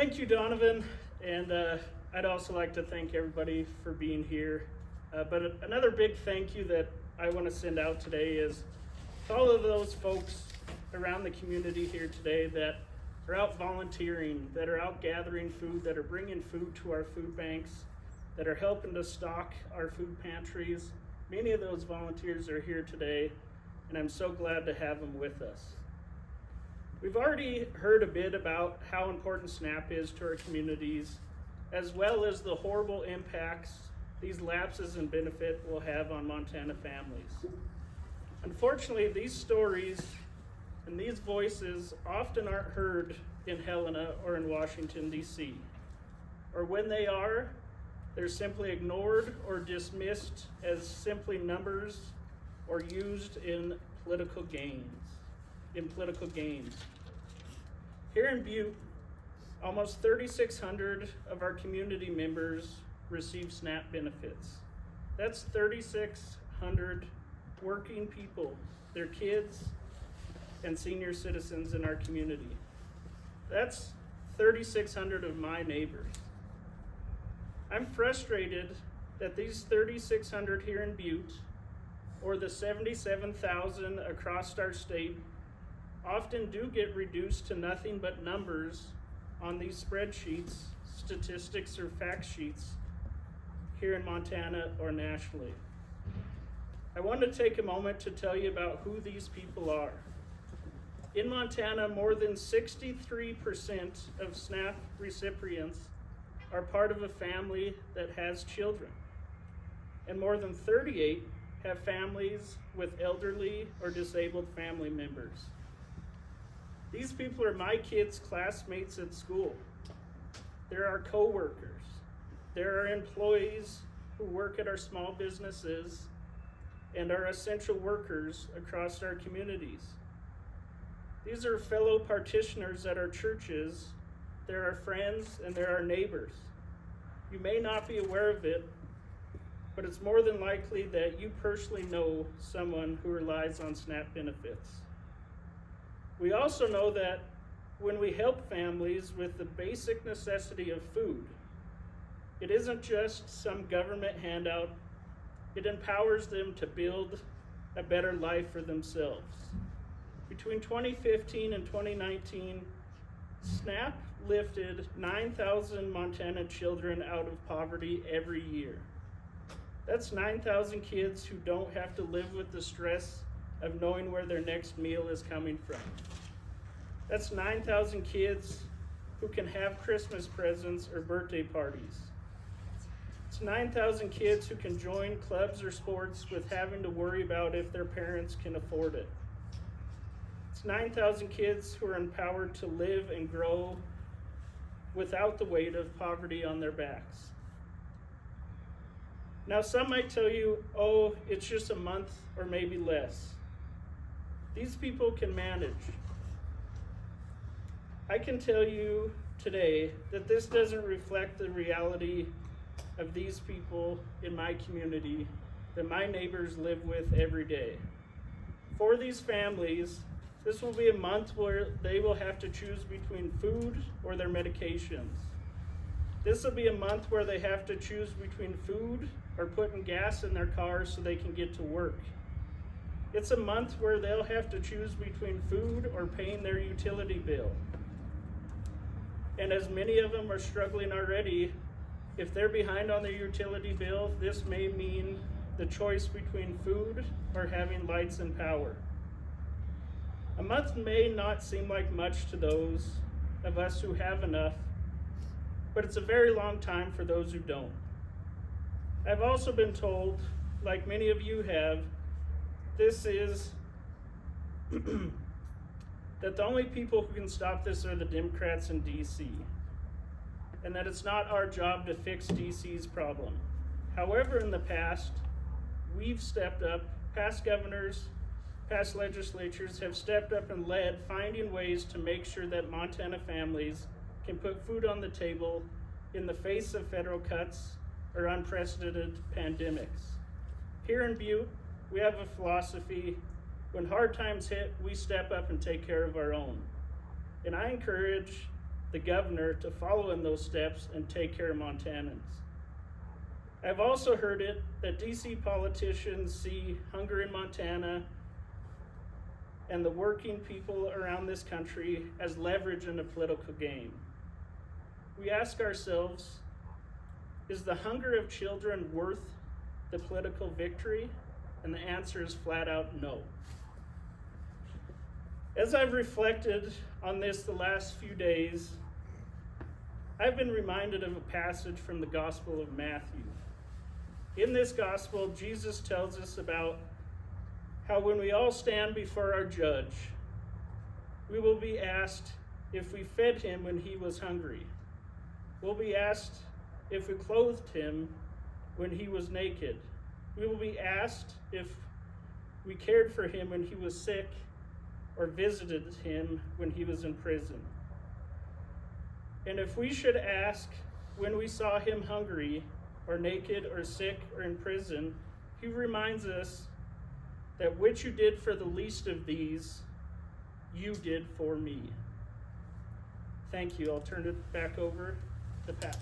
Thank you, Donovan, and I'd also like to thank everybody for being here. But another big thank you that I want to send out today is to all of those folks around the community here today that are out volunteering, that are out gathering food, that are bringing food to our food banks, that are helping to stock our food pantries. Many of those volunteers are here today, and I'm so glad to have them with us. We've already heard a bit about how important SNAP is to our communities, as well as the horrible impacts these lapses in benefit will have on Montana families. Unfortunately, these stories and these voices often aren't heard in Helena or in Washington, D.C. Or when they are, they're simply ignored or dismissed as simply numbers or used in political gains. Here in Butte, almost 3,600 of our community members receive SNAP benefits. That's 3,600 working people, their kids, and senior citizens in our community. That's 3,600 of my neighbors. I'm frustrated that these 3,600 here in Butte, or the 77,000 across our state, often do get reduced to nothing but numbers on these spreadsheets, statistics, or fact sheets here in Montana or nationally. I want to take a moment to tell you about who these people are. In Montana, more than 63% of SNAP recipients are part of a family that has children, and more than 38 have families with elderly or disabled family members. These people are my kids' classmates at school. They're our co-workers. They're our employees who work at our small businesses and are essential workers across our communities. These are fellow partitioners at our churches. They're our friends and they're our neighbors. You may not be aware of it, but it's more than likely that you personally know someone who relies on SNAP benefits. We also know that when we help families with the basic necessity of food, it isn't just some government handout, it empowers them to build a better life for themselves. Between 2015 and 2019, SNAP lifted 9,000 Montana children out of poverty every year. That's 9,000 kids who don't have to live with the stress of knowing where their next meal is coming from. That's 9,000 kids who can have Christmas presents or birthday parties. It's 9,000 kids who can join clubs or sports with having to worry about if their parents can afford it. It's 9,000 kids who are empowered to live and grow without the weight of poverty on their backs. Now, some might tell you, oh, it's just a month or maybe less. These people can manage. I can tell you today that this doesn't reflect the reality of these people in my community that my neighbors live with every day. For these families, this will be a month where they will have to choose between food or their medications. This will be a month where they have to choose between food or putting gas in their cars so they can get to work. It's a month where they'll have to choose between food or paying their utility bill. And as many of them are struggling already, if they're behind on their utility bill, this may mean the choice between food or having lights and power. A month may not seem like much to those of us who have enough, but it's a very long time for those who don't. I've also been told, like many of you have, this is that the only people who can stop this are the Democrats in DC, and that it's not our job to fix DC's problem. However, in the past, we've stepped up, past governors, past legislatures have stepped up and led finding ways to make sure that Montana families can put food on the table in the face of federal cuts or unprecedented pandemics. Here in Butte, we have a philosophy: when hard times hit, we step up and take care of our own. And I encourage the governor, to follow in those steps and take care of Montanans. I've also heard it that DC politicians see hunger in Montana and the working people around this country as leverage in a political game. We ask ourselves, is the hunger of children worth the political victory? And the answer is flat out no. As I've reflected on this the last few days, I've been reminded of a passage from the Gospel of Matthew. In this gospel, Jesus tells us about how when we all stand before our judge, we will be asked if we fed him when he was hungry. We'll be asked if we clothed him when he was naked. We will be asked if we cared for him when he was sick or visited him when he was in prison. And if we should ask when we saw him hungry or naked or sick or in prison, he reminds us that which you did for the least of these, you did for me. Thank you. I'll turn it back over to Pat.